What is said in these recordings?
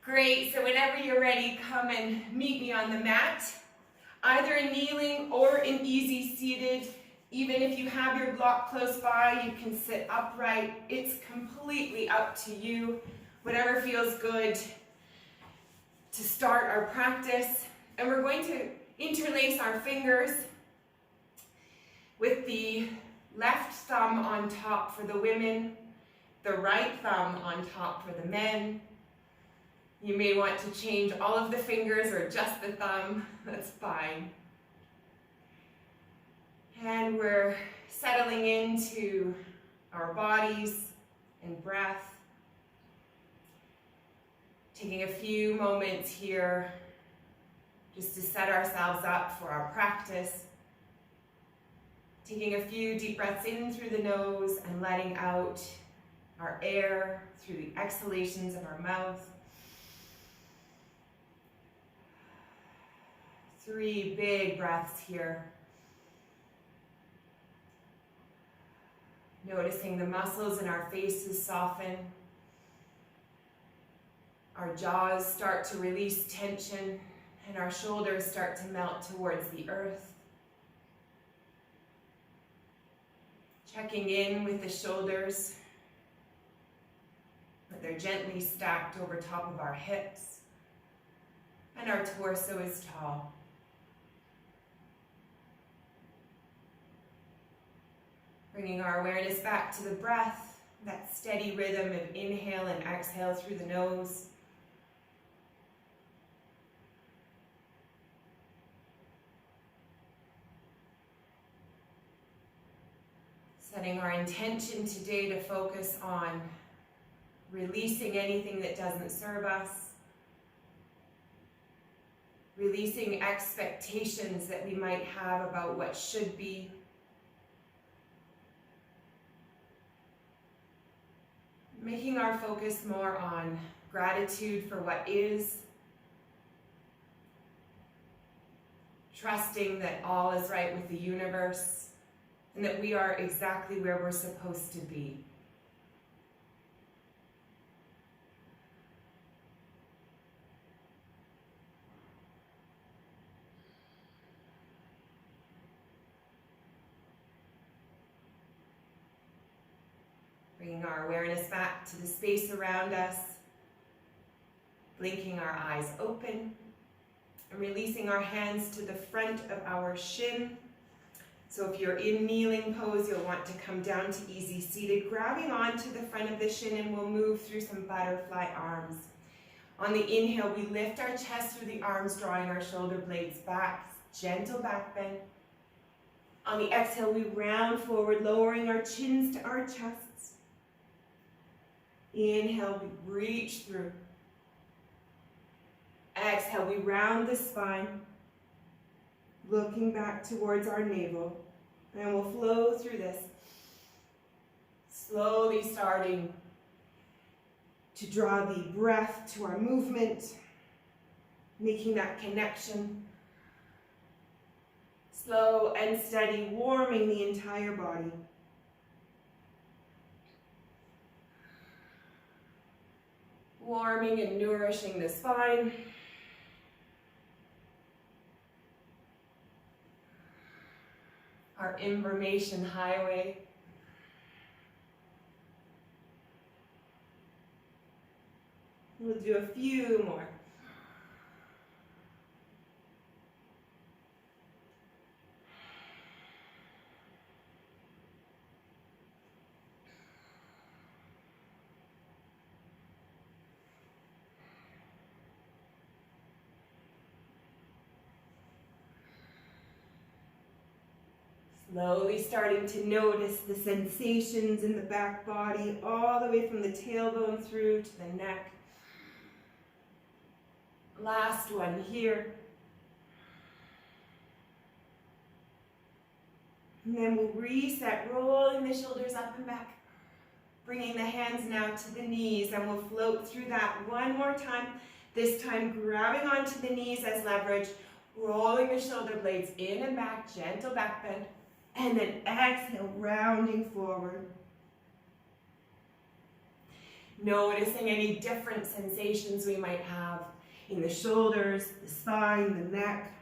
Great, so whenever you're ready, come and meet me on the mat, either in kneeling or in easy seated. Even if you have your block close by, you can sit upright. It's completely up to you, whatever feels good to start our practice. And we're going to interlace our fingers with the left thumb on top for the women, the right thumb on top for the men. You may want to change all of the fingers or just the thumb, that's fine. And we're settling into our bodies and breath. Taking a few moments here just to set ourselves up for our practice. Taking a few deep breaths in through the nose and letting out our air through the exhalations of our mouth. 3 big breaths here. Noticing the muscles in our faces soften. Our jaws start to release tension and our shoulders start to melt towards the earth. Checking in with the shoulders, that they're gently stacked over top of our hips and our torso is tall. Bringing our awareness back to the breath, that steady rhythm of inhale and exhale through the nose. Setting our intention today to focus on releasing anything that doesn't serve us, releasing expectations that we might have about what should be, making our focus more on gratitude for what is, trusting that all is right with the universe and that we are exactly where we're supposed to be. Bringing our awareness back to the space around us, blinking our eyes open, and releasing our hands to the front of our shin. So if you're in kneeling pose, you'll want to come down to easy seated, grabbing onto the front of the shin, and we'll move through some butterfly arms. On the inhale, we lift our chest through the arms, drawing our shoulder blades back, gentle back bend. On the exhale, we round forward, lowering our chins to our chests. Inhale, we reach through. Exhale, we round the spine, looking back towards our navel, and we'll flow through this, slowly starting to draw the breath to our movement, making that connection, slow and steady, warming the entire body. Warming and nourishing the spine. Our information highway. We'll do a few more. Slowly starting to notice the sensations in the back body, all the way from the tailbone through to the neck. Last one here. And then we'll reset, rolling the shoulders up and back. Bringing the hands now to the knees, and we'll float through that one more time. This time grabbing onto the knees as leverage, rolling the shoulder blades in and back, gentle back bend. And then exhale, rounding forward. Noticing any different sensations we might have in the shoulders, the spine, the neck.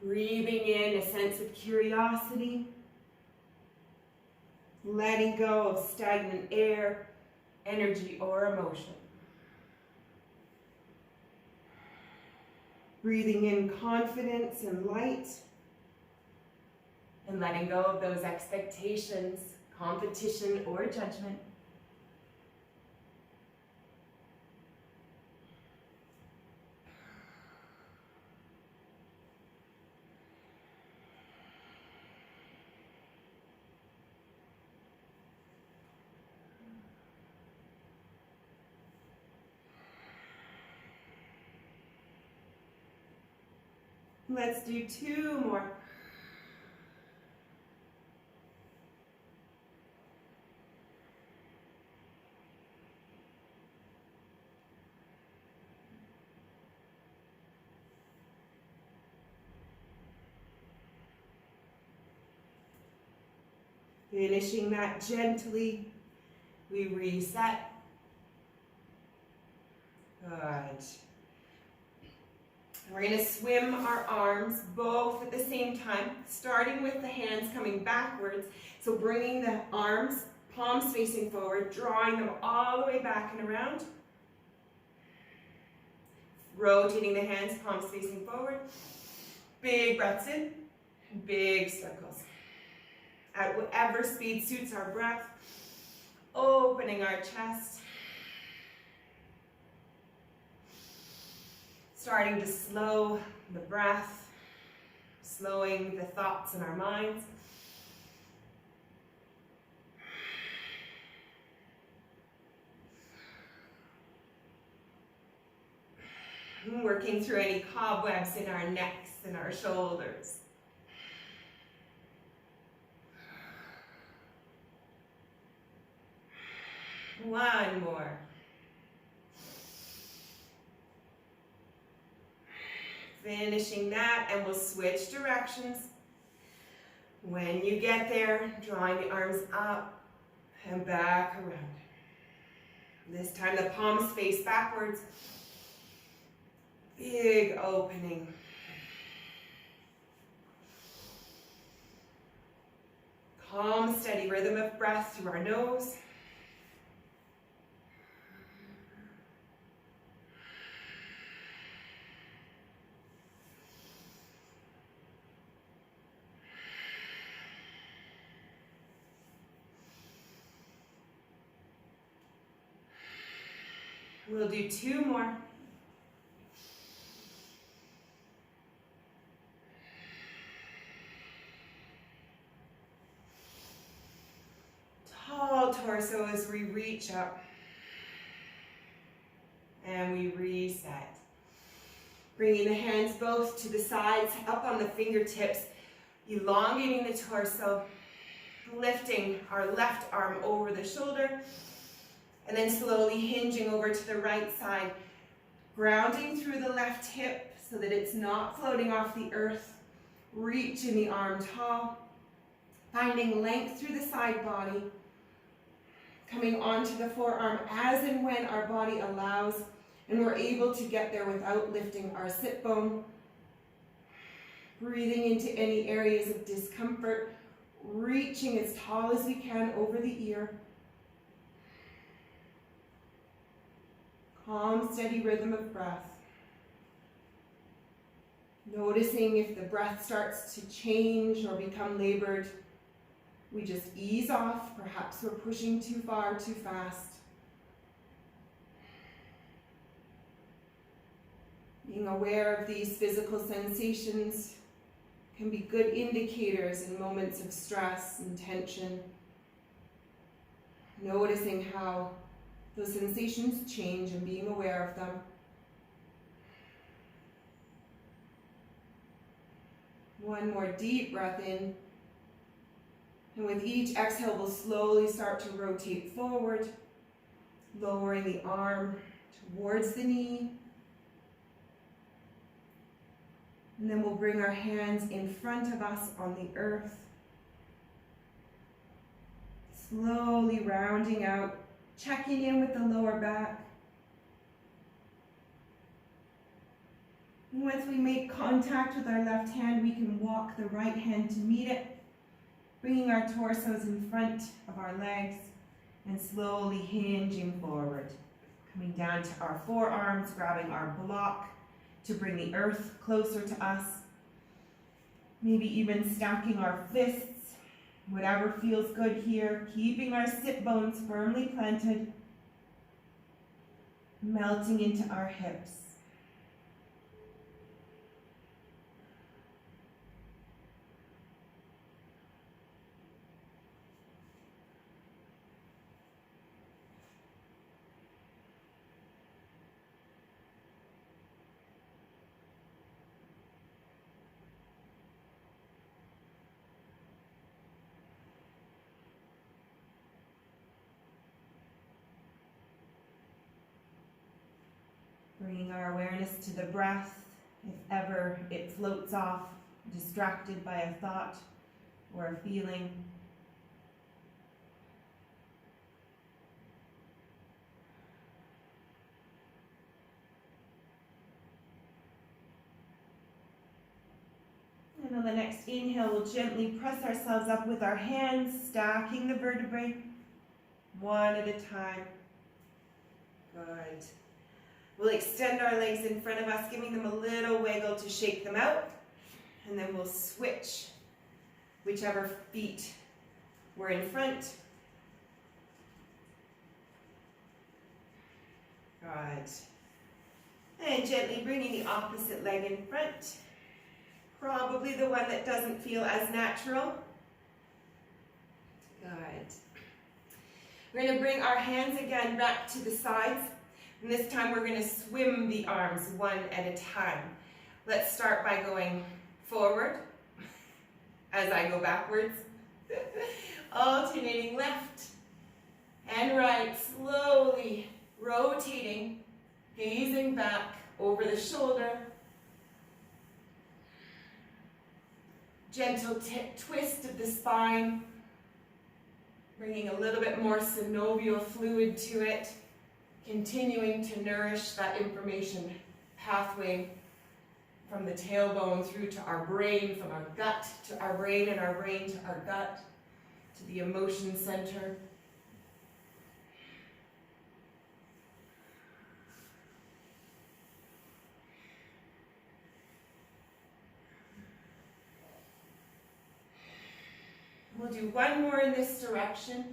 Breathing in a sense of curiosity. Letting go of stagnant air, energy, or emotion. Breathing in confidence and light. And letting go of those expectations, competition, or judgment. Let's do 2 more. Finishing that gently, we reset. Good. We're going to swim our arms both at the same time, starting with the hands coming backwards. So bringing the arms, palms facing forward, drawing them all the way back and around. Rotating the hands, palms facing forward. Big breaths in, big circles. At whatever speed suits our breath, opening our chest. Starting to slow the breath, slowing the thoughts in our minds. Working through any cobwebs in our necks and our shoulders. One more. Finishing that, and we'll switch directions. When you get there, drawing the arms up and back around. This time the palms face backwards. Big opening. Calm, steady rhythm of breath through our nose. We'll do 2 more. Tall torso as we reach up. And we reset. Bringing the hands both to the sides, up on the fingertips, elongating the torso, lifting our left arm over the shoulder, and then slowly hinging over to the right side, grounding through the left hip so that it's not floating off the earth, reaching the arm tall, finding length through the side body, coming onto the forearm as and when our body allows, and we're able to get there without lifting our sit bone, breathing into any areas of discomfort, reaching as tall as we can over the ear. Calm, steady rhythm of breath. Noticing if the breath starts to change or become labored, we just ease off. Perhaps we're pushing too far, too fast. Being aware of these physical sensations can be good indicators in moments of stress and tension. Noticing how those sensations change and being aware of them. One more deep breath in. And with each exhale, we'll slowly start to rotate forward, lowering the arm, towards the knee. And then we'll bring our hands in front of us on the earth. Slowly rounding out, checking in with the lower back. And once we make contact with our left hand, we can walk the right hand to meet it, bringing our torsos in front of our legs and slowly hinging forward. Coming down to our forearms, grabbing our block to bring the earth closer to us. Maybe even stacking our fists, whatever feels good here, keeping our sit bones firmly planted, melting into our hips. Bringing our awareness to the breath, if ever it floats off, distracted by a thought or a feeling. And on the next inhale, we'll gently press ourselves up with our hands, stacking the vertebrae, one at a time. Good. We'll extend our legs in front of us, giving them a little wiggle to shake them out. And then we'll switch whichever feet were in front. Good. And gently bringing the opposite leg in front. Probably the one that doesn't feel as natural. Good. We're going to bring our hands again back to the sides. And this time we're going to swim the arms one at a time. Let's start by going forward as I go backwards. Alternating left and right, slowly rotating, gazing back over the shoulder. Gentle twist of the spine, bringing a little bit more synovial fluid to it. Continuing to nourish that information pathway from the tailbone through to our brain, from our gut to our brain, and our brain to our gut, to the emotion center. We'll do one more in this direction.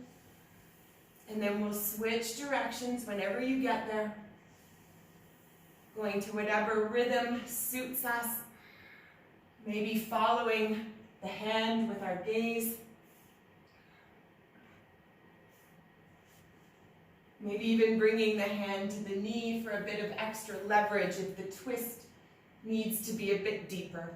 And then we'll switch directions whenever you get there. Going to whatever rhythm suits us. Maybe following the hand with our gaze. Maybe even bringing the hand to the knee for a bit of extra leverage if the twist needs to be a bit deeper.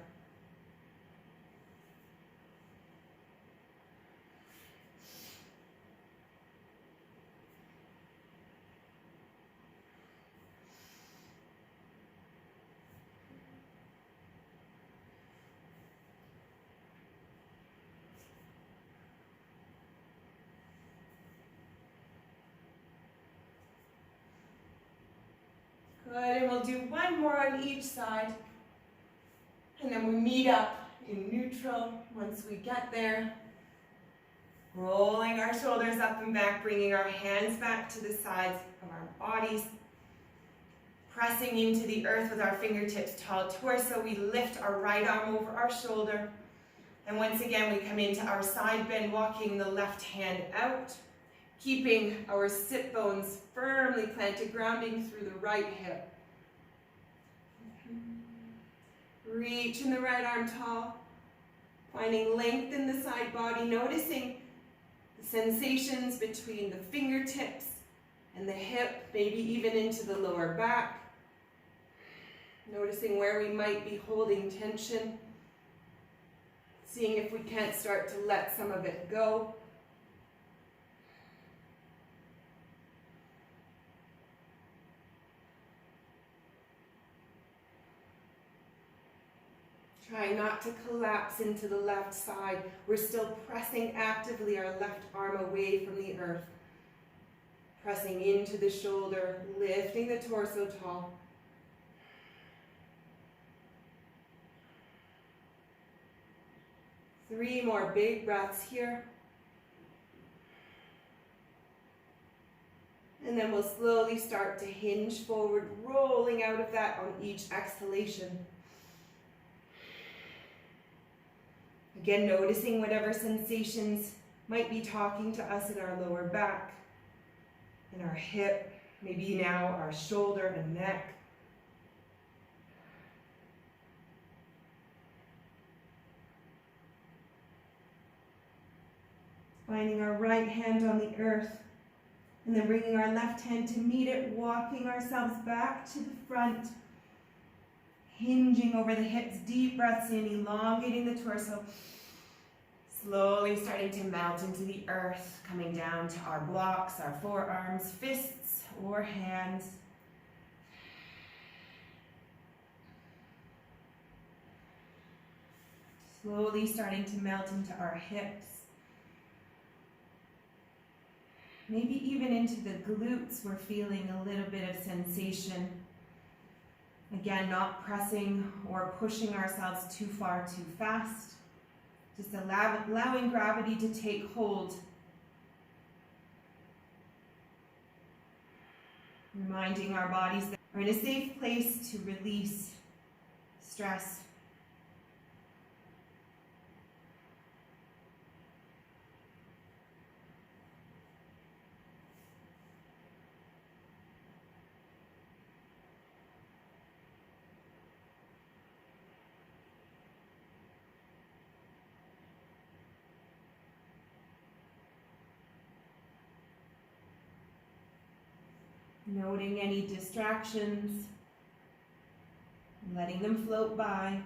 Good, and we'll do one more on each side. And then we meet up in neutral once we get there. Rolling our shoulders up and back, bringing our hands back to the sides of our bodies. Pressing into the earth with our fingertips, tall torso. We lift our right arm over our shoulder. And once again, we come into our side bend, walking the left hand out. Keeping our sit bones firmly planted, grounding through the right hip. Reaching the right arm tall, finding length in the side body, noticing the sensations between the fingertips and the hip, maybe even into the lower back. Noticing where we might be holding tension, seeing if we can't start to let some of it go. Try not to collapse into the left side. We're still pressing actively our left arm away from the earth. Pressing into the shoulder, lifting the torso tall. Three more big breaths here. And then we'll slowly start to hinge forward, rolling out of that on each exhalation. Again, noticing whatever sensations might be talking to us in our lower back, in our hip, maybe now our shoulder and neck. Finding our right hand on the earth, and then bringing our left hand to meet it, walking ourselves back to the front, hinging over the hips, deep breaths in, elongating the torso, slowly starting to melt into the earth, coming down to our blocks, our forearms, fists, or hands. Slowly starting to melt into our hips. Maybe even into the glutes, we're feeling a little bit of sensation. Again, not pressing or pushing ourselves too far, too fast. Just allowing gravity to take hold. Reminding our bodies that we're in a safe place to release stress. Noting any distractions, letting them float by,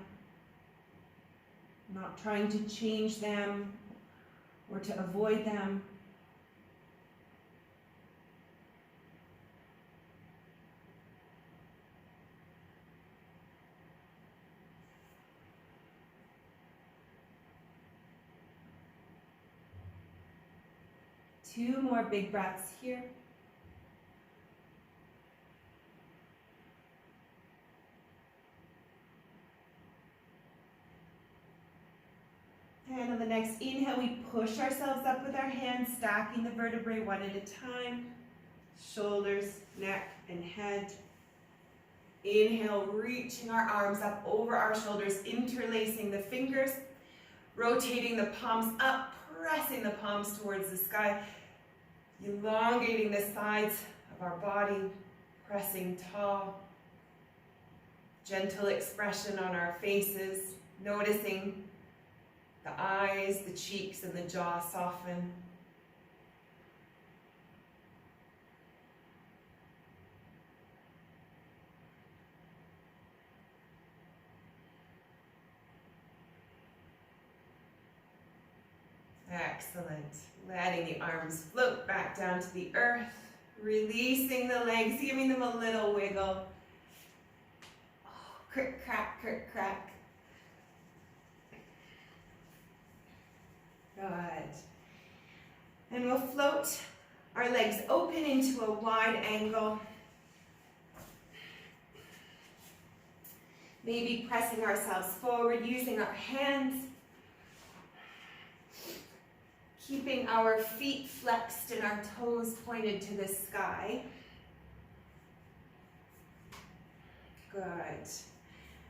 not trying to change them or to avoid them. Two more big breaths here. And on the next inhale, we push ourselves up with our hands, stacking the vertebrae one at a time. Shoulders, neck, and head. Inhale, reaching our arms up over our shoulders, interlacing the fingers, rotating the palms up, pressing the palms towards the sky, elongating the sides of our body, pressing tall. Gentle expression on our faces, noticing the eyes, the cheeks, and the jaw soften. Excellent. Letting the arms float back down to the earth, releasing the legs, giving them a little wiggle. Oh, crick, crack, crick, crack. Good. And we'll float our legs open into a wide angle. Maybe pressing ourselves forward, using our hands. Keeping our feet flexed and our toes pointed to the sky. Good.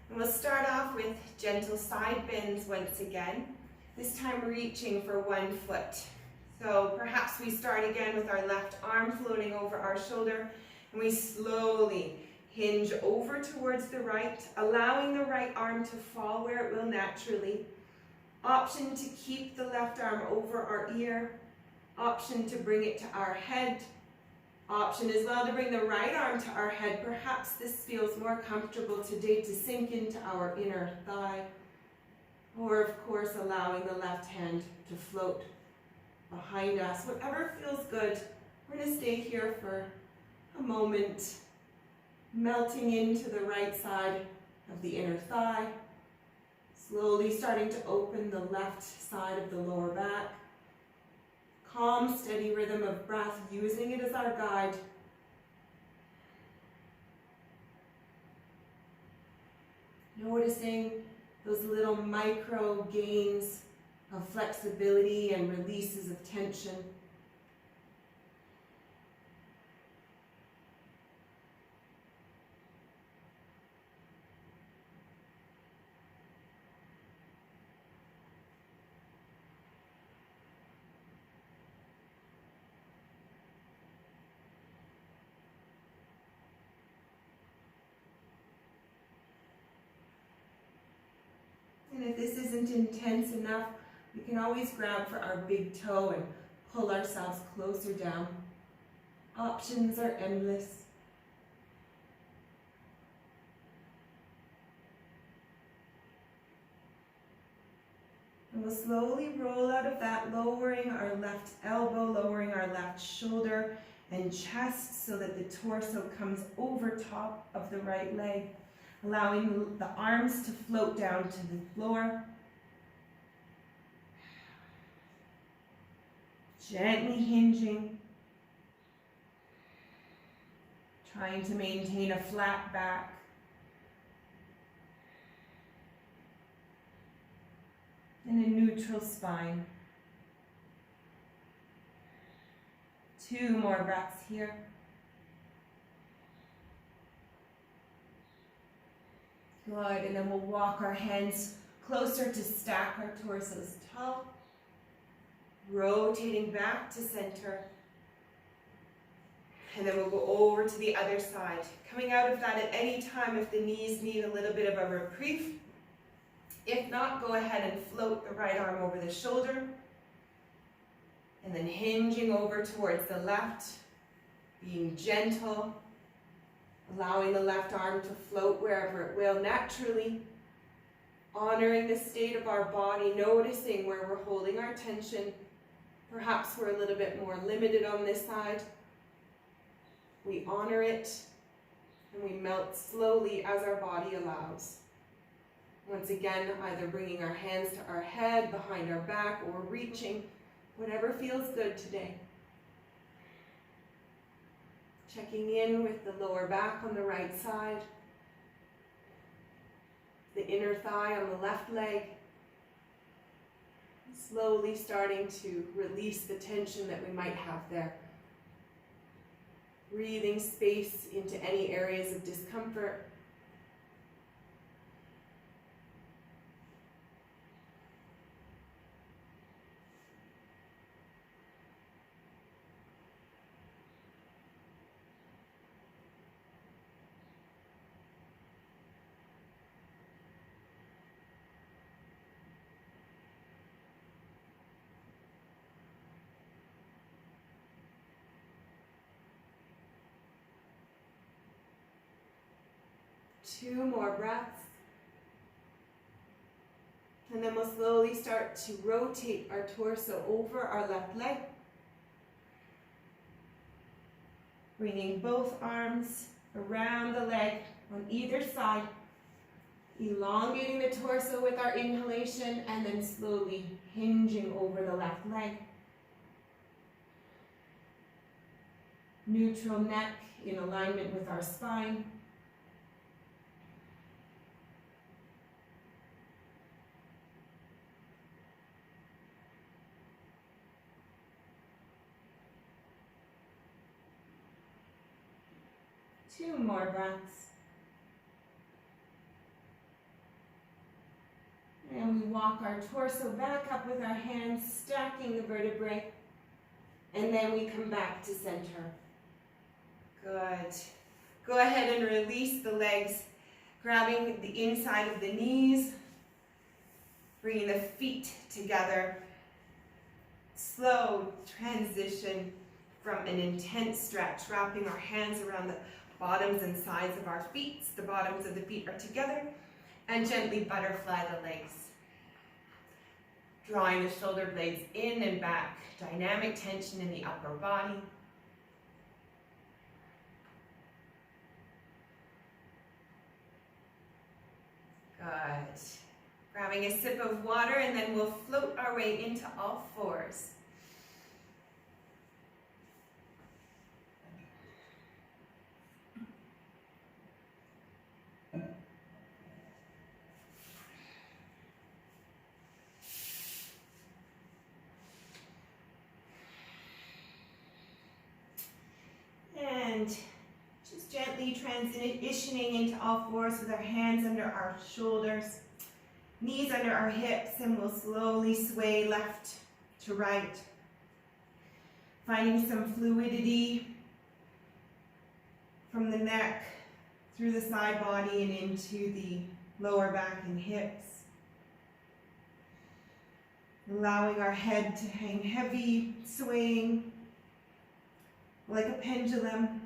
And we'll start off with gentle side bends once again. This time reaching for one foot. So perhaps we start again with our left arm floating over our shoulder, and we slowly hinge over towards the right, allowing the right arm to fall where it will naturally. Option to keep the left arm over our ear. Option to bring it to our head. Option as well to bring the right arm to our head. Perhaps this feels more comfortable today to sink into our inner thigh. Or of course allowing the left hand to float behind us. Whatever feels good. We're going to stay here for a moment, melting into the right side of the inner thigh. Slowly starting to open the left side of the lower back. Calm, steady rhythm of breath, using it as our guide. Noticing those little micro gains of flexibility and releases of tension. And if this isn't intense enough, we can always grab for our big toe and pull ourselves closer down. Options are endless. And we'll slowly roll out of that, lowering our left elbow, lowering our left shoulder and chest so that the torso comes over top of the right leg, allowing the arms to float down to the floor. Gently hinging, trying to maintain a flat back. And a neutral spine. 2 more breaths here. Good, and then we'll walk our hands closer to stack our torsos tall. Rotating back to center. And then we'll go over to the other side. Coming out of that at any time if the knees need a little bit of a reprieve. If not, go ahead and float the right arm over the shoulder. And then hinging over towards the left, being gentle, allowing the left arm to float wherever it will naturally, honoring the state of our body, noticing where we're holding our tension. Perhaps we're a little bit more limited on this side. We honor it, and we melt slowly as our body allows. Once again, either bringing our hands to our head, behind our back, or reaching, whatever feels good today. Checking in with the lower back on the right side, the inner thigh on the left leg, slowly starting to release the tension that we might have there. Breathing space into any areas of discomfort. Two more breaths. And then we'll slowly start to rotate our torso over our left leg. Bringing both arms around the leg on either side. Elongating the torso with our inhalation and then slowly hinging over the left leg. Neutral neck in alignment with our spine. Two more breaths. And we walk our torso back up with our hands, stacking the vertebrae. And then we come back to center. Good. Go ahead and release the legs, grabbing the inside of the knees, bringing the feet together. Slow transition from an intense stretch, wrapping our hands around the bottoms and sides of our feet. The bottoms of the feet are together, and gently butterfly the legs. Drawing the shoulder blades in and back, dynamic tension in the upper body. Good. Grabbing a sip of water, and then we'll float our way into all fours. And just gently transitioning into all fours with our hands under our shoulders, knees under our hips, and we'll slowly sway left to right. Finding some fluidity from the neck through the side body and into the lower back and hips. Allowing our head to hang heavy, swaying like a pendulum.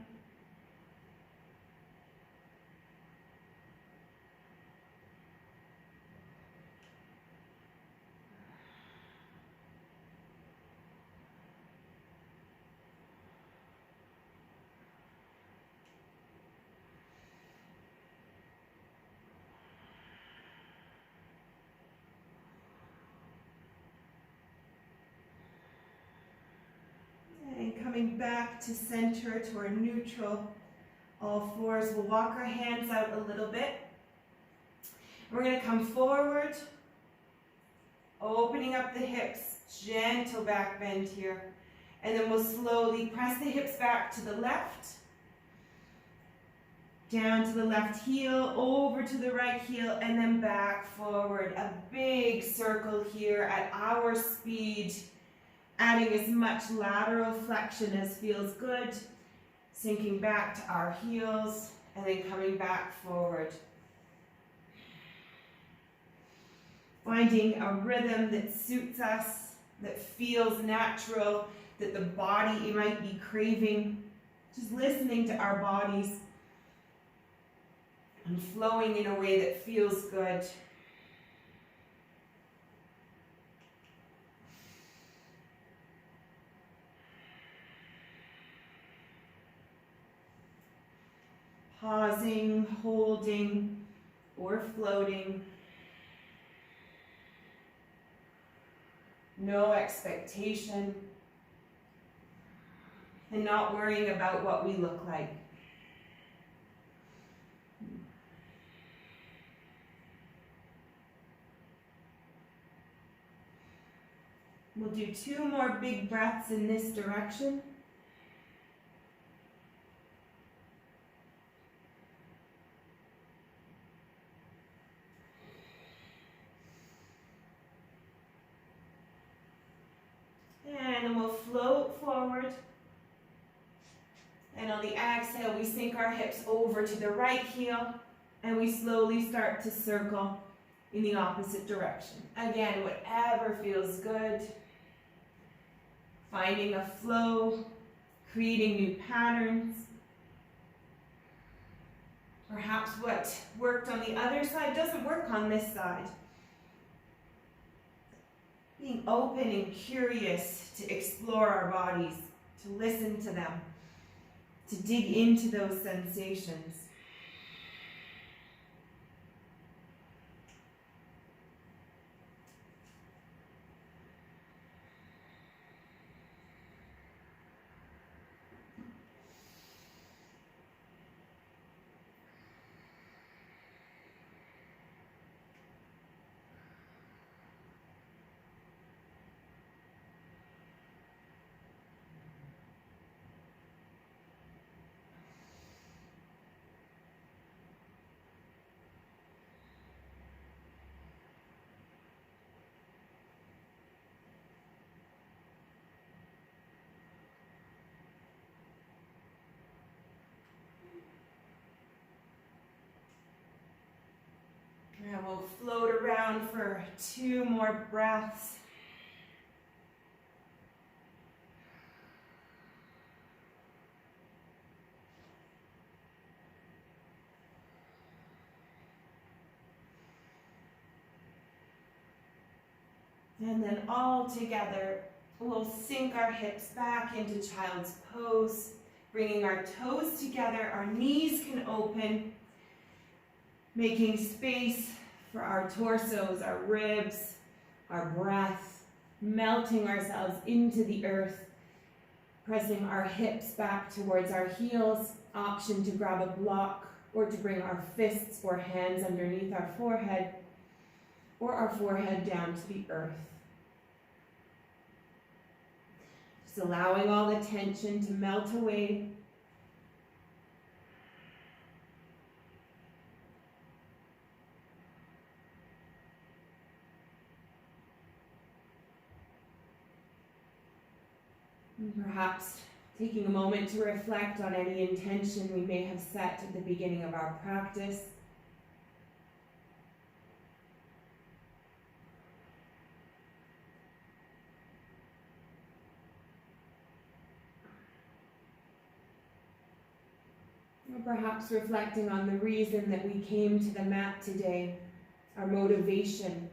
Coming back to center, to our neutral, all fours. We'll walk our hands out a little bit. We're going to come forward, opening up the hips, gentle back bend here. And then we'll slowly press the hips back to the left, down to the left heel, over to the right heel, and then back forward. A big circle here at our speed. Adding as much lateral flexion as feels good, sinking back to our heels, and then coming back forward. Finding a rhythm that suits us, that feels natural, that the body might be craving. Just listening to our bodies and flowing in a way that feels good. Pausing, holding, or floating. No expectation. And not worrying about what we look like. We'll do 2 more big breaths in this direction. And we'll float forward. And on the exhale, we sink our hips over to the right heel, and we slowly start to circle in the opposite direction. Again, whatever feels good. Finding a flow, creating new patterns. Perhaps what worked on the other side doesn't work on this side. Being open and curious to explore our bodies, to listen to them, to dig into those sensations. And we'll float around for 2 more breaths. And then all together, we'll sink our hips back into child's pose, bringing our toes together, our knees can open, making space for our torsos, our ribs, our breath, melting ourselves into the earth, pressing our hips back towards our heels, option to grab a block or to bring our fists or hands underneath our forehead or our forehead down to the earth. Just allowing all the tension to melt away. And perhaps taking a moment to reflect on any intention we may have set at the beginning of our practice. Or perhaps reflecting on the reason that we came to the mat today, our motivation.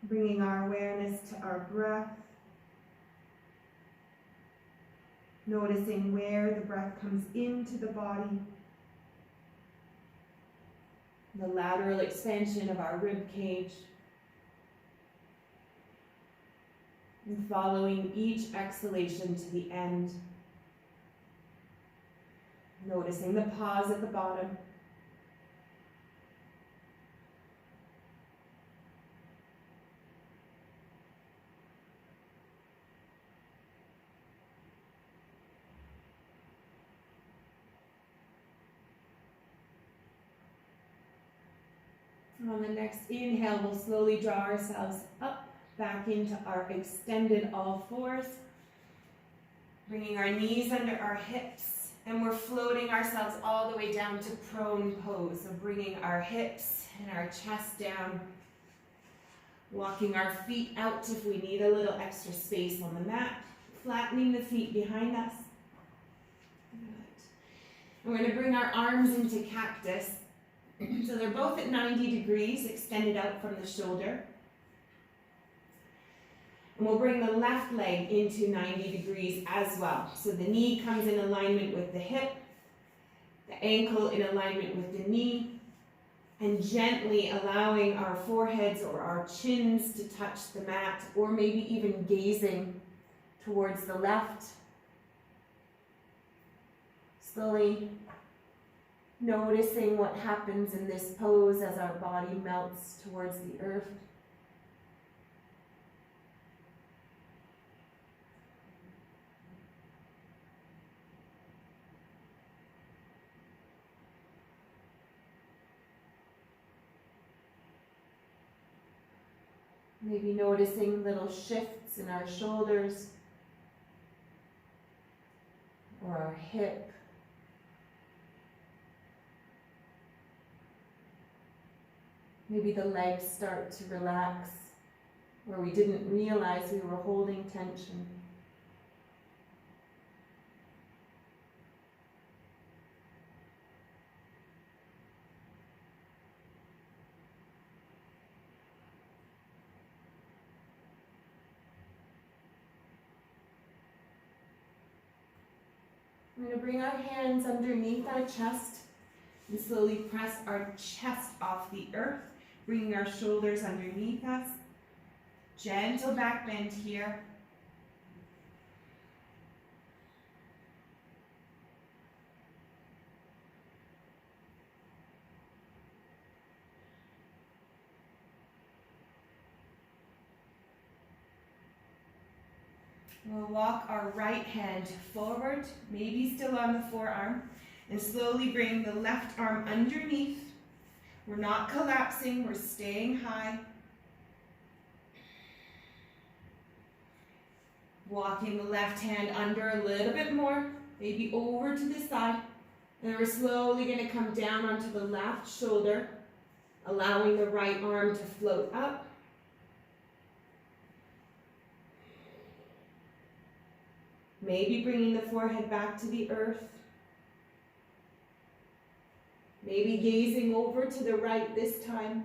Bringing our awareness to our breath. Noticing where the breath comes into the body. The lateral expansion of our rib cage. And following each exhalation to the end. Noticing the pause at the bottom. On the next inhale, we'll slowly draw ourselves up, back into our extended all fours. Bringing our knees under our hips, and we're floating ourselves all the way down to prone pose. So bringing our hips and our chest down. Walking our feet out if we need a little extra space on the mat. Flattening the feet behind us. Good. We're going to bring our arms into cactus. So they're both at 90 degrees, extended out from the shoulder. And we'll bring the left leg into 90 degrees as well. So the knee comes in alignment with the hip, the ankle in alignment with the knee, and gently allowing our foreheads or our chins to touch the mat, or maybe even gazing towards the left. Slowly noticing what happens in this pose as our body melts towards the earth. Maybe noticing little shifts in our shoulders or our hip. Maybe the legs start to relax where we didn't realize we were holding tension. We're going to bring our hands underneath our chest and slowly press our chest off the earth, bringing our shoulders underneath us. Gentle back bend here. We'll walk our right hand forward, maybe still on the forearm, and slowly bring the left arm underneath. We're not collapsing, we're staying high. Walking the left hand under a little bit more, maybe over to the side. And we're slowly going to come down onto the left shoulder, allowing the right arm to float up. Maybe bringing the forehead back to the earth. Maybe gazing over to the right this time.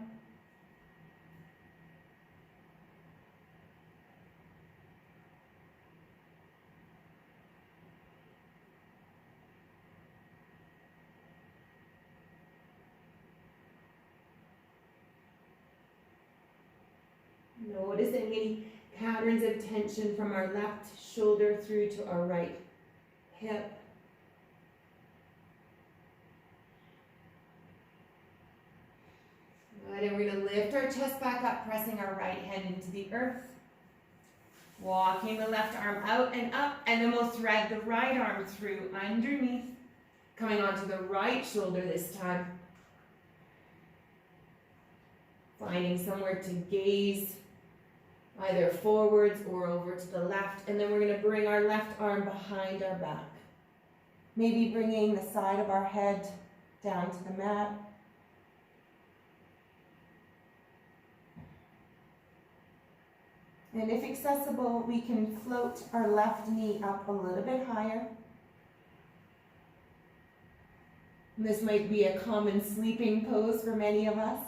Noticing any patterns of tension from our left shoulder through to our right hip. Good, and we're going to lift our chest back up, pressing our right hand into the earth. Walking the left arm out and up, and then we'll thread the right arm through underneath, coming onto the right shoulder this time. Finding somewhere to gaze, either forwards or over to the left, and then we're going to bring our left arm behind our back. Maybe bringing the side of our head down to the mat. And if accessible, we can float our left knee up a little bit higher. And this might be a common sleeping pose for many of us.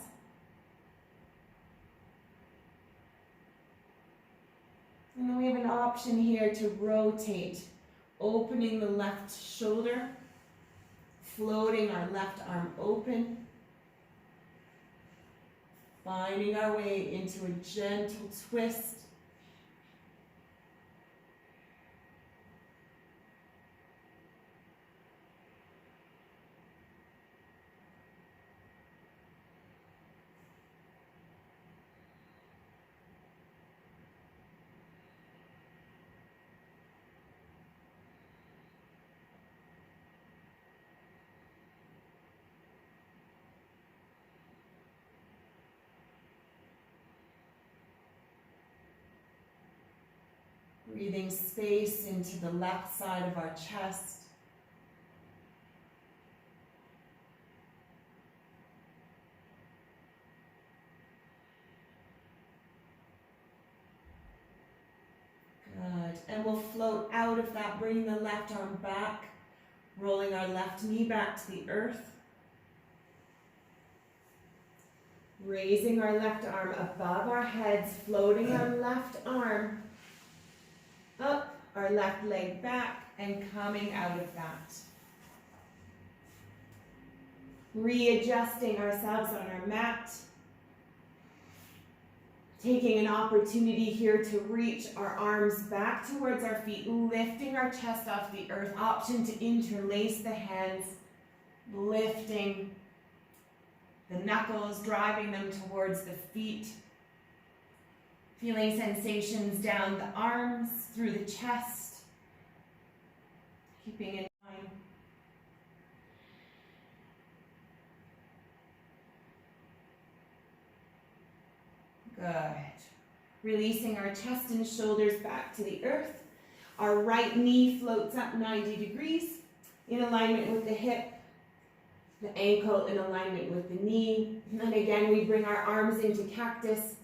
And then we have an option here to rotate, opening the left shoulder, floating our left arm open, finding our way into a gentle twist. Breathing space into the left side of our chest. Good. And we'll float out of that, bringing the left arm back, rolling our left knee back to the earth. Raising our left arm above our heads, floating our left arm up, our left leg back, and coming out of that. Readjusting ourselves on our mat. Taking an opportunity here to reach our arms back towards our feet, lifting our chest off the earth. Option to interlace the hands, lifting the knuckles, driving them towards the feet. Feeling sensations down the arms, through the chest. Keeping in mind. Good. Releasing our chest and shoulders back to the earth. Our right knee floats up 90 degrees in alignment with the hip. The ankle in alignment with the knee. And then again, we bring our arms into cactus.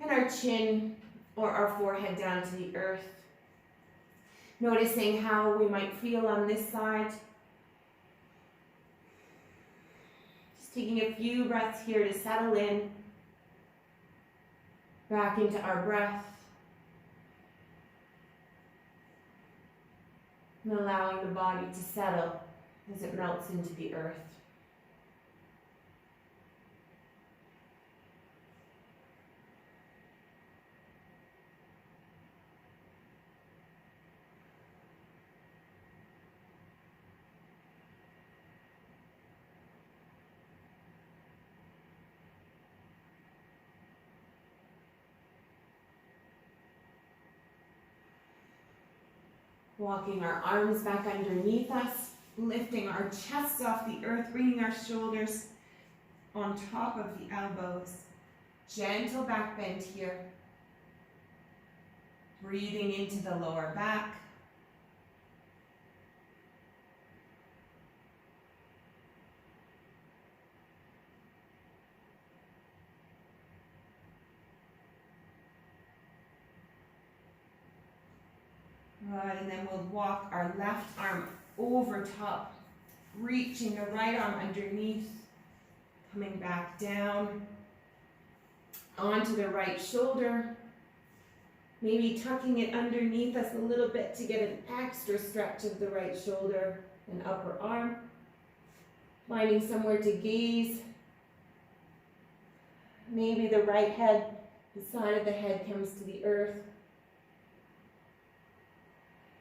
And our chin or our forehead down to the earth. Noticing how we might feel on this side. Just taking a few breaths here to settle in. Back into our breath. And allowing the body to settle as it melts into the earth. Walking our arms back underneath us, lifting our chests off the earth, bringing our shoulders on top of the elbows. Gentle back bend here. Breathing into the lower back. Good, and then we'll walk our left arm over top, reaching the right arm underneath, coming back down onto the right shoulder. Maybe tucking it underneath us a little bit to get an extra stretch of the right shoulder and upper arm. Finding somewhere to gaze. Maybe the right head, the side of the head comes to the earth.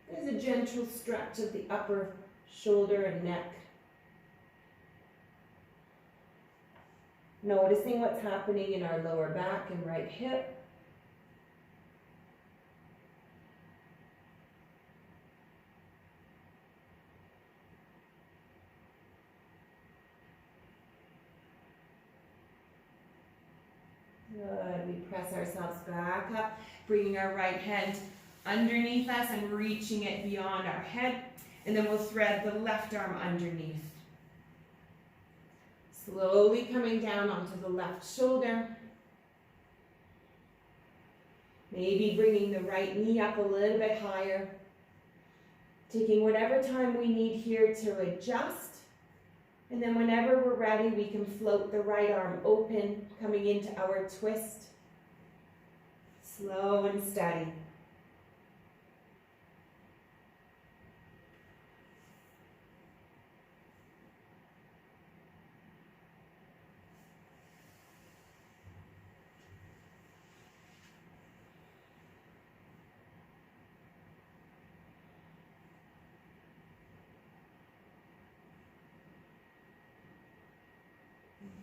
There's a gentle stretch of the upper shoulder and neck. Noticing what's happening in our lower back and right hip. Good. We press ourselves back up, bringing our right hand underneath us and reaching it beyond our head. And then we'll thread the left arm underneath. Slowly coming down onto the left shoulder. Maybe bringing the right knee up a little bit higher. Taking whatever time we need here to adjust. And then whenever we're ready, we can float the right arm open, coming into our twist. Slow and steady.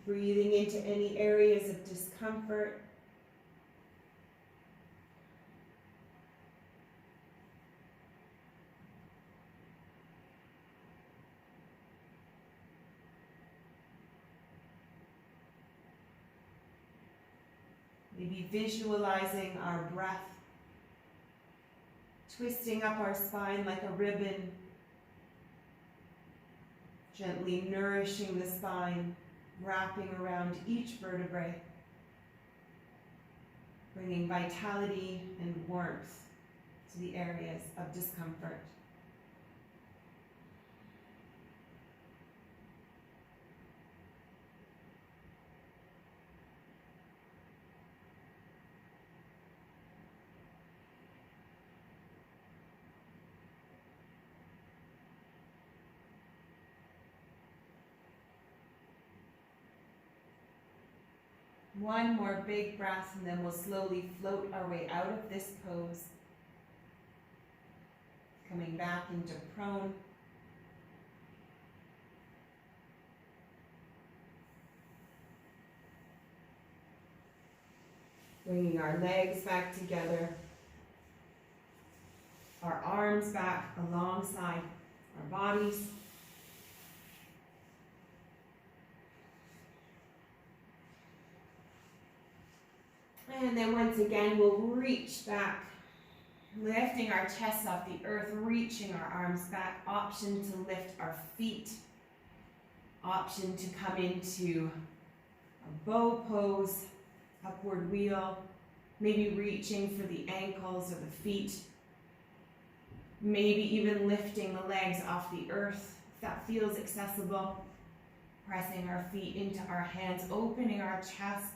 Breathing into any areas of discomfort. Maybe visualizing our breath, twisting up our spine like a ribbon, gently nourishing the spine, wrapping around each vertebrae, bringing vitality and warmth to the areas of discomfort. One more big breath, and then we'll slowly float our way out of this pose. Coming back into prone. Bringing our legs back together. Our arms back alongside our bodies. And then once again, we'll reach back, lifting our chest off the earth, reaching our arms back. Option to lift our feet. Option to come into a bow pose, upward wheel, maybe reaching for the ankles or the feet. Maybe even lifting the legs off the earth, if that feels accessible. Pressing our feet into our hands, opening our chests.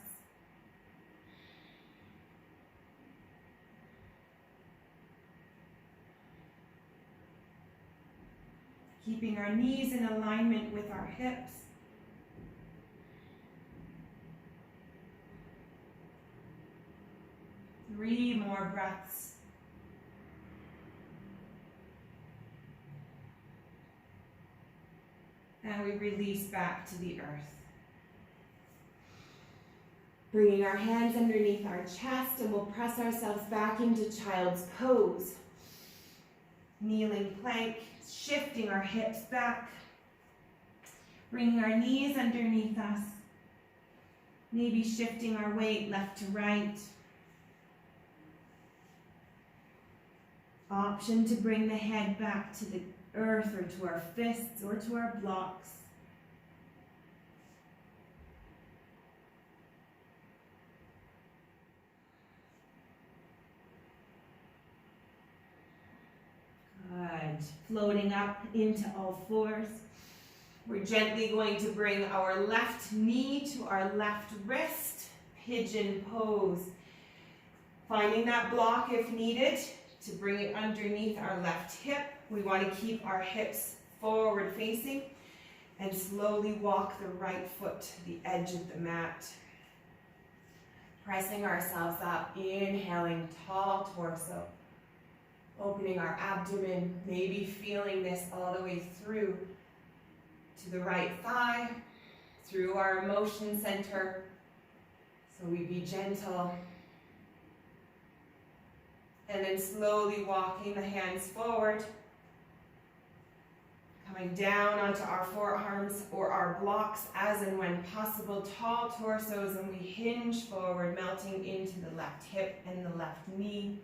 Keeping our knees in alignment with our hips. Three more breaths. And we release back to the earth. Bringing our hands underneath our chest, and we'll press ourselves back into child's pose. Kneeling plank, shifting our hips back. Bringing our knees underneath us. Maybe shifting our weight left to right. Option to bring the head back to the earth or to our fists or to our blocks. Good. Floating up into all fours. We're gently going to bring our left knee to our left wrist, pigeon pose. Finding that block if needed to bring it underneath our left hip. We want to keep our hips forward facing and slowly walk the right foot to the edge of the mat. Pressing ourselves up, inhaling, tall torso. Opening our abdomen, maybe feeling this all the way through to the right thigh, through our emotion center. So we be gentle. And then slowly walking the hands forward. Coming down onto our forearms or our blocks as and when possible. Tall torsos, and we hinge forward, melting into the left hip and the left knee.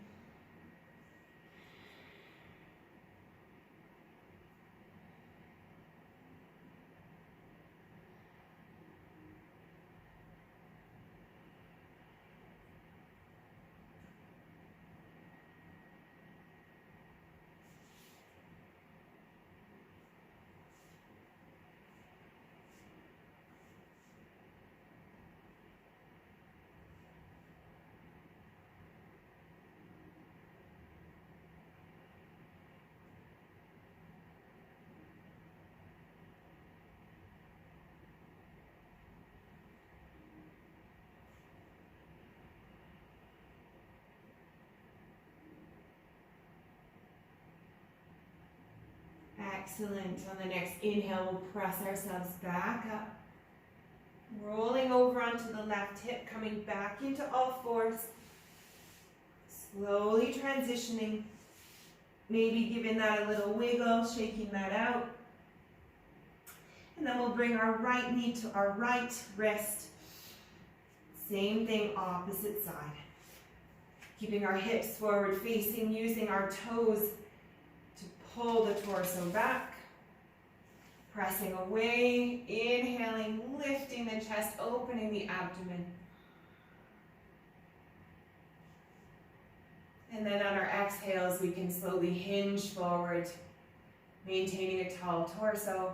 Excellent. On the next inhale, we'll press ourselves back up. Rolling over onto the left hip, coming back into all fours. Slowly transitioning. Maybe giving that a little wiggle, shaking that out. And then we'll bring our right knee to our right wrist. Same thing, opposite side. Keeping our hips forward facing, using our toes to pull the torso back. Pressing away, inhaling, lifting the chest, opening the abdomen. And then on our exhales, we can slowly hinge forward, maintaining a tall torso,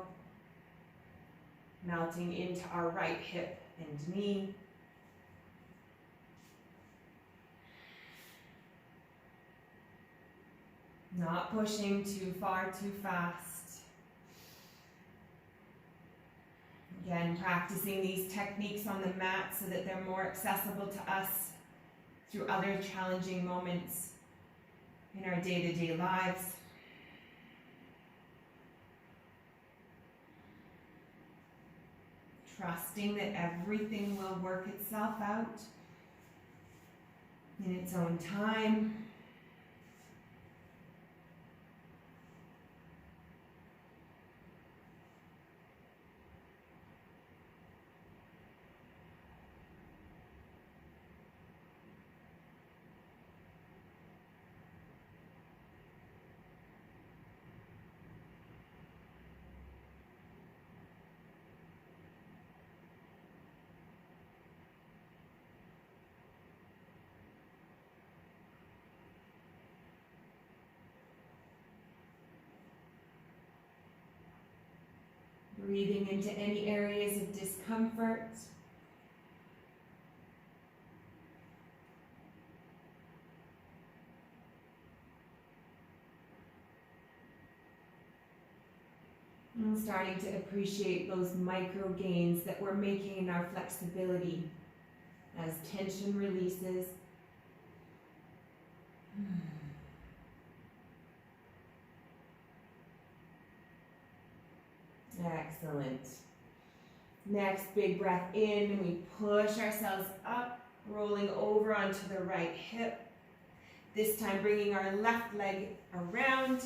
melting into our right hip and knee. Not pushing too far, too fast. Again, practicing these techniques on the mat so that they're more accessible to us through other challenging moments in our day-to-day lives. Trusting that everything will work itself out in its own time. Breathing into any areas of discomfort. And starting to appreciate those micro gains that we're making in our flexibility as tension releases. Excellent. Next, big breath in, and we push ourselves up, rolling over onto the right hip. This time bringing our left leg around,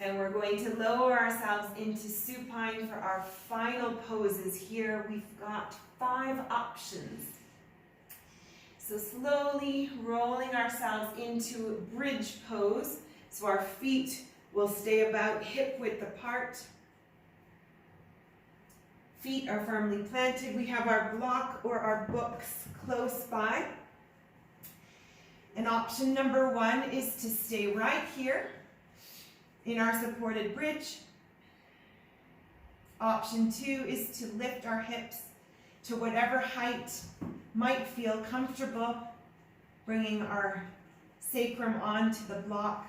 and we're going to lower ourselves into supine for our final poses here. We've got 5 options. So slowly rolling ourselves into bridge pose, so our feet will stay about hip width apart. Feet are firmly planted. We have our block or our books close by. And option number 1 is to stay right here in our supported bridge. Option 2 is to lift our hips to whatever height might feel comfortable, bringing our sacrum onto the block,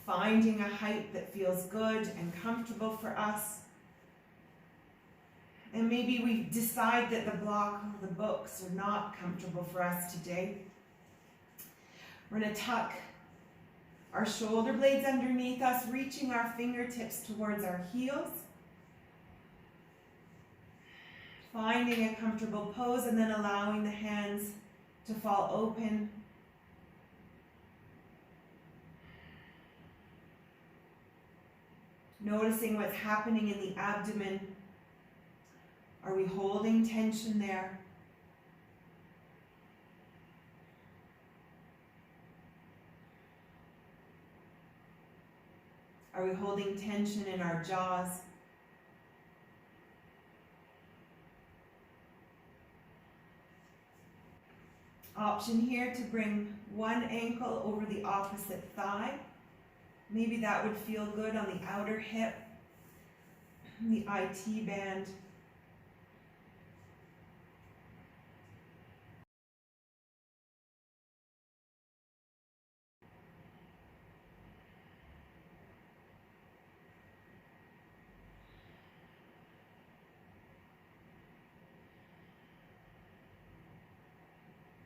finding a height that feels good and comfortable for us. And maybe we decide that the block or the books are not comfortable for us today. We're going to tuck our shoulder blades underneath us, reaching our fingertips towards our heels. Finding a comfortable pose and then allowing the hands to fall open. Noticing what's happening in the abdomen. Are we holding tension there? Are we holding tension in our jaws? Option here to bring one ankle over the opposite thigh. Maybe that would feel good on the outer hip, the IT band.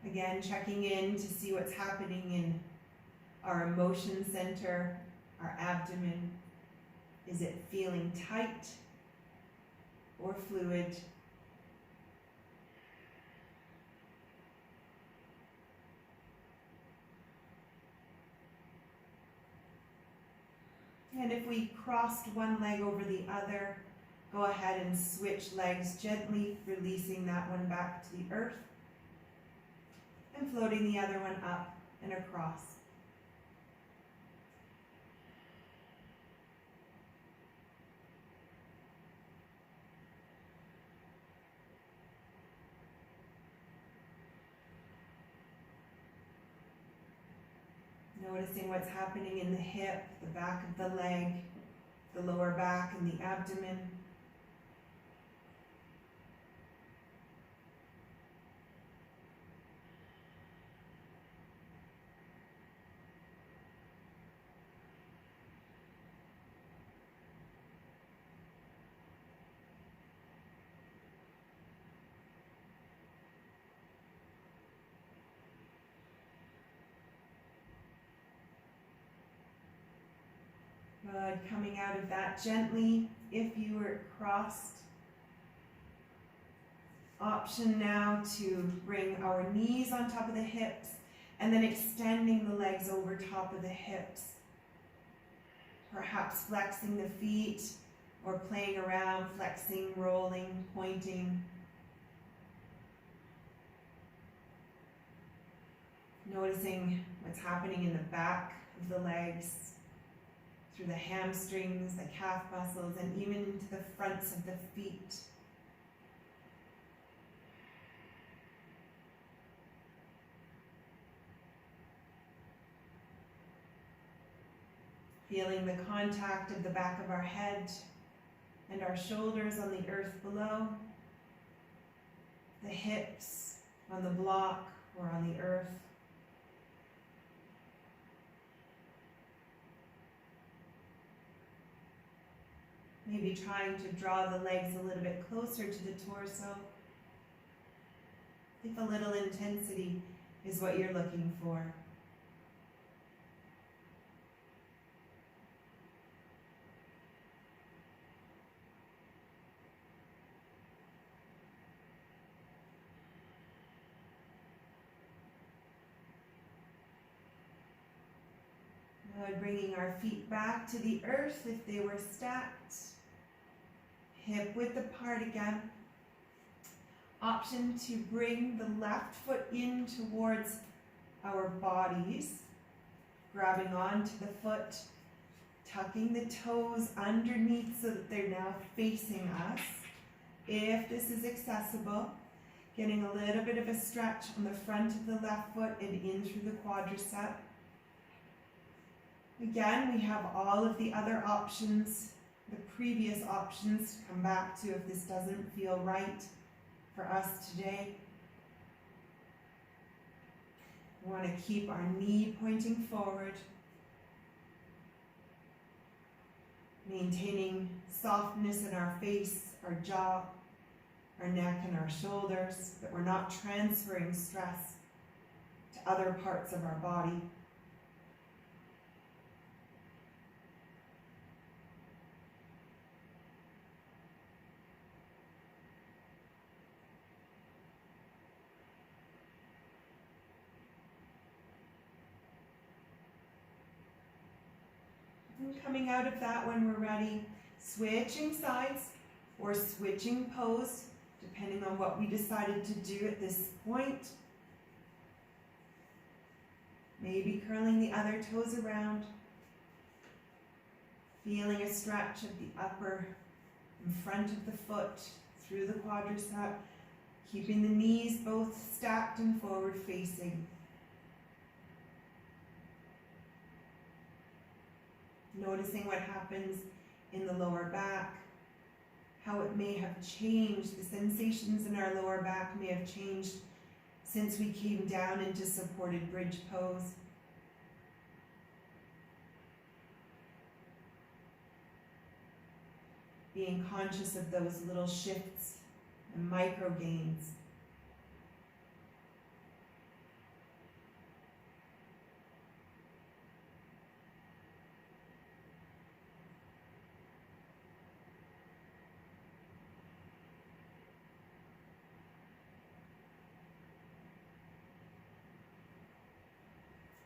Again, checking in to see what's happening in our emotion center, our abdomen. Is it feeling tight or fluid? And if we crossed one leg over the other, go ahead and switch legs gently, releasing that one back to the earth. And floating the other one up and across. Noticing what's happening in the hip, the back of the leg, the lower back and the abdomen. Good. Coming out of that gently, if you were crossed. Option now to bring our knees on top of the hips and then extending the legs over top of the hips. Perhaps flexing the feet or playing around, flexing, rolling, pointing. Noticing what's happening in the back of the legs, through the hamstrings, the calf muscles, and even into the fronts of the feet. Feeling the contact of the back of our head and our shoulders on the earth below, the hips on the block or on the earth. Maybe trying to draw the legs a little bit closer to the torso. If a little intensity is what you're looking for. Now bringing our feet back to the earth if they were stacked. Hip width apart again. Option to bring the left foot in towards our bodies, grabbing onto the foot, tucking the toes underneath so that they're now facing us. If this is accessible, getting a little bit of a stretch on the front of the left foot and in through the quadricep. Again, we have all of the other options the previous options to come back to if this doesn't feel right for us today. We want to keep our knee pointing forward, maintaining softness in our face, our jaw, our neck, and our shoulders, that we're not transferring stress to other parts of our body. And coming out of that when we're ready, switching sides or switching pose, depending on what we decided to do at this point. Maybe curling the other toes around, feeling a stretch of the upper and front of the foot through the quadricep, keeping the knees both stacked and forward facing. Noticing what happens in the lower back, how it may have changed. The sensations in our lower back may have changed since we came down into supported bridge pose. Being conscious of those little shifts and micro gains.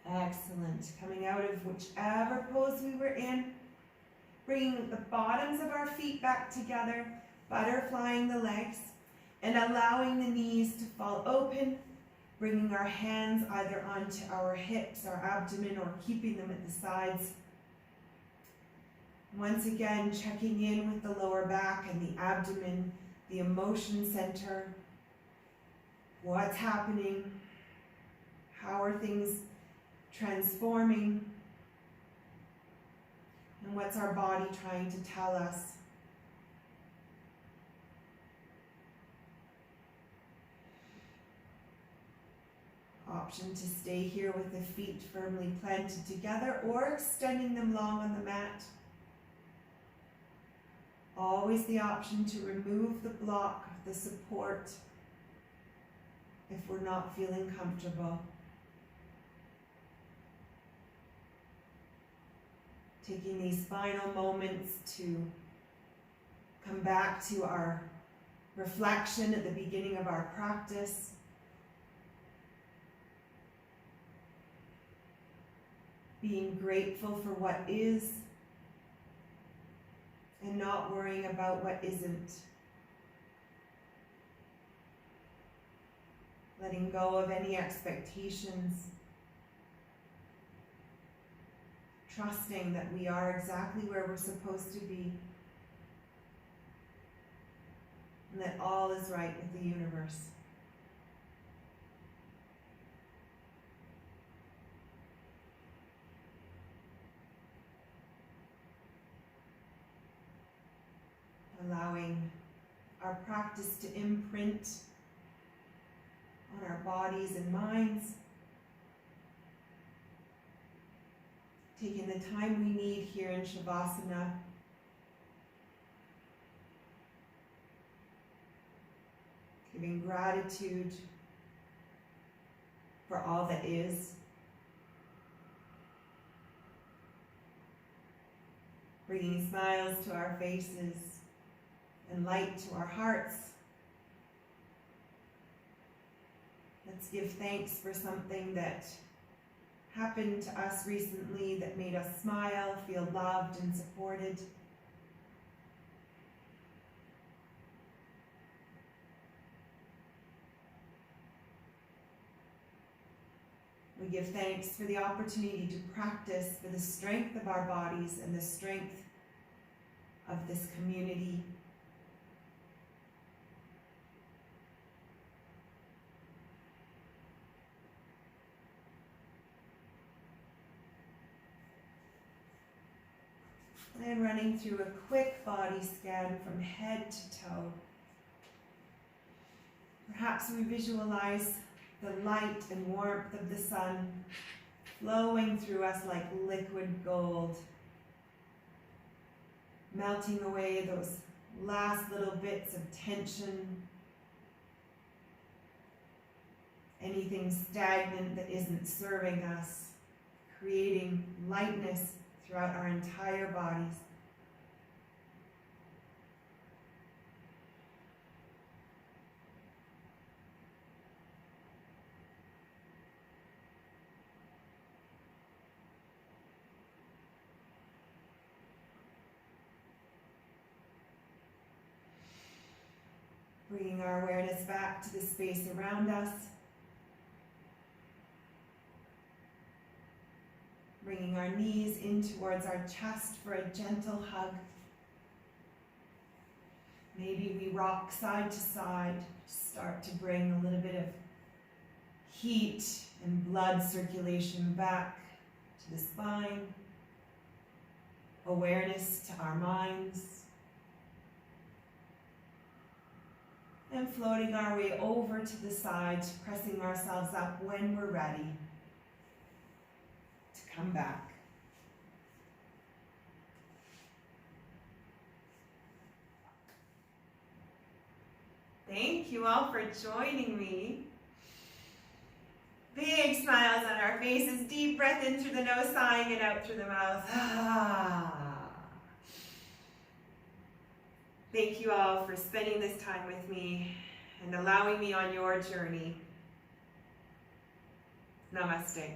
Excellent. Coming out of whichever pose we were in, bringing the bottoms of our feet back together, butterflying the legs, and allowing the knees to fall open, bringing our hands either onto our hips, our abdomen, or keeping them at the sides. Once again, checking in with the lower back and the abdomen, the emotion center. What's happening? How are things transforming? And what's our body trying to tell us? Option to stay here with the feet firmly planted together or extending them long on the mat. Always the option to remove the block, the support, if we're not feeling comfortable. Taking these final moments to come back to our reflection at the beginning of our practice. Being grateful for what is and not worrying about what isn't. Letting go of any expectations. Trusting that we are exactly where we're supposed to be. And that all is right with the universe. Allowing our practice to imprint on our bodies and minds. Taking the time we need here in Shavasana. Giving gratitude for all that is. Bringing smiles to our faces and light to our hearts. Let's give thanks for something that happened to us recently that made us smile, feel loved and supported. We give thanks for the opportunity to practice for the strength of our bodies and the strength of this community. And running through a quick body scan from head to toe. Perhaps we visualize the light and warmth of the sun flowing through us like liquid gold, melting away those last little bits of tension, anything stagnant that isn't serving us, creating lightness throughout our entire bodies. Bringing our awareness back to the space around us. Bringing our knees in towards our chest for a gentle hug. Maybe we rock side to side, start to bring a little bit of heat and blood circulation back to the spine. Awareness to our minds. And floating our way over to the side, pressing ourselves up when we're ready to come back. Thank you all for joining me. Big smiles on our faces, deep breath in through the nose, sighing it out through the mouth. Thank you all for spending this time with me and allowing me on your journey. Namaste.